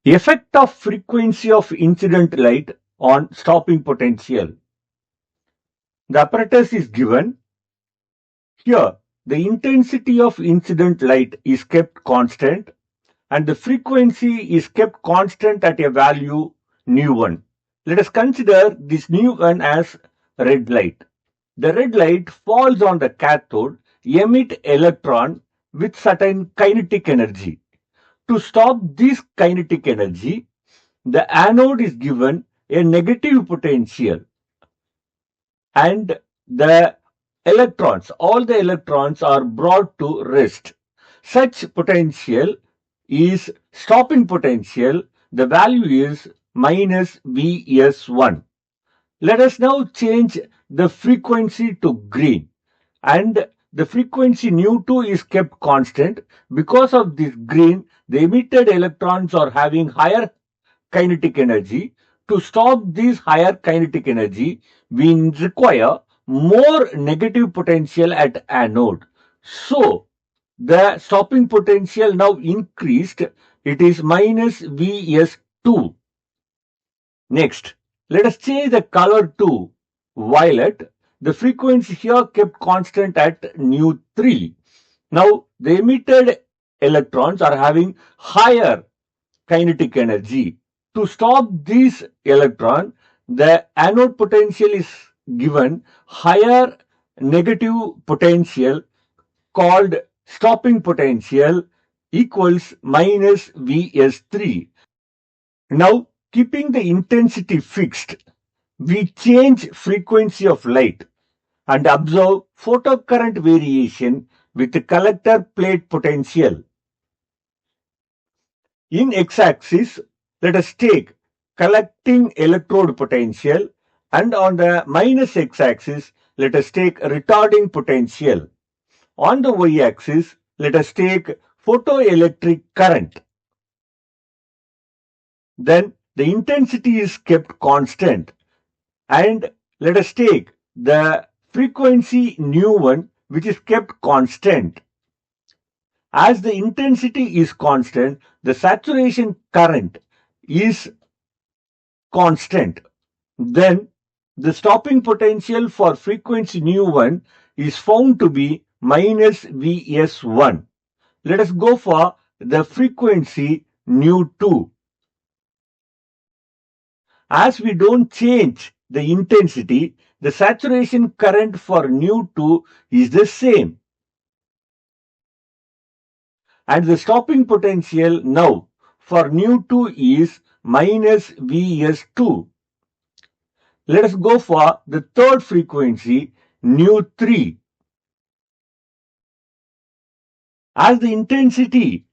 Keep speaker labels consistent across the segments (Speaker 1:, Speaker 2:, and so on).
Speaker 1: Effect of frequency of incident light on stopping potential. The apparatus is given. Here, the intensity of incident light is kept constant and the frequency is kept constant at a value nu1. Let us consider this nu1 as red light. The red light falls on the cathode, emit electron with certain kinetic energy. To stop this kinetic energy, the anode is given a negative potential and the all the electrons are brought to rest. Such potential is stopping potential. The value is minus Vs1. Let us now change the frequency to green and the frequency nu2 is kept constant. Because of this green, the emitted electrons are having higher kinetic energy. To stop this higher kinetic energy, we require more negative potential at anode. So, the stopping potential now increased. It is minus Vs2. Next, let us change the color to violet. The frequency here kept constant at nu3. Now, the emitted electrons are having higher kinetic energy. To stop this electron, the anode potential is given higher negative potential called stopping potential equals minus Vs3. Now, keeping the intensity fixed, we change frequency of light and observe photocurrent variation with the collector plate potential. In x-axis, let us take collecting electrode potential and on the minus x-axis, let us take retarding potential. On the y-axis, let us take photoelectric current. Then the intensity is kept constant and let us take the frequency nu1 which is kept constant. As the intensity is constant, the saturation current is constant. Then the stopping potential for frequency nu1 is found to be minus Vs1. Let us go for the frequency nu2. As we don't change the intensity, the saturation current for nu2 is the same. And the stopping potential now for nu2 is minus Vs2. Let us go for the third frequency, nu3. As the intensity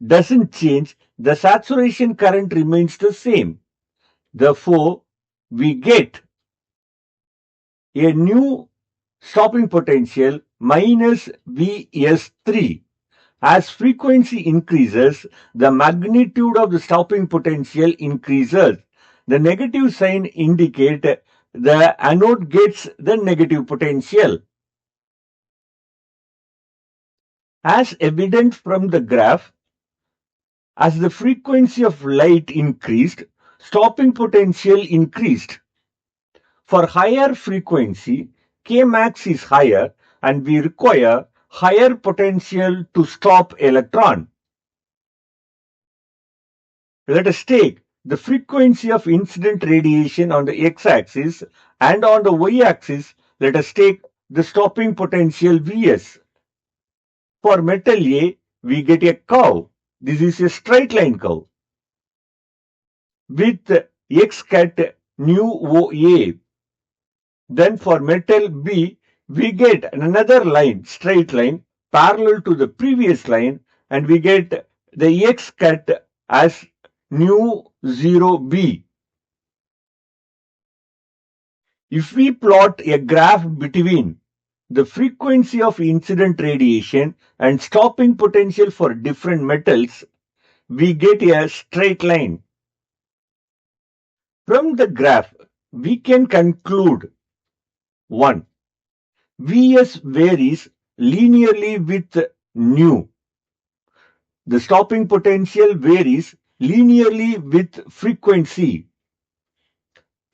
Speaker 1: doesn't change, the saturation current remains the same. Therefore, we get a new stopping potential minus Vs3. As frequency increases, the magnitude of the stopping potential increases. The negative sign indicates the anode gets the negative potential. As evident from the graph, as the frequency of light increased, stopping potential increased. For higher frequency, Kmax is higher and we require higher potential to stop electron. Let us take the frequency of incident radiation on the x-axis and on the y-axis, let us take the stopping potential Vs. For metal A, we get a curve. This is a straight line curve with x cat nu OA. Then for metal B, we get another line, straight line, parallel to the previous line, and we get the x cut as nu 0b. If we plot a graph between the frequency of incident radiation and stopping potential for different metals, we get a straight line. From the graph, we can conclude 1. Vs varies linearly with nu. The stopping potential varies linearly with frequency.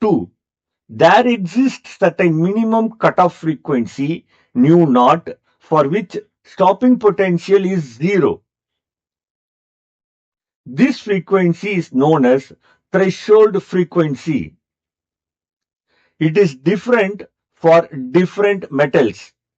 Speaker 1: 2. There exists certain minimum cutoff frequency nu naught for which stopping potential is zero. This frequency is known as threshold frequency. It is different for different metals.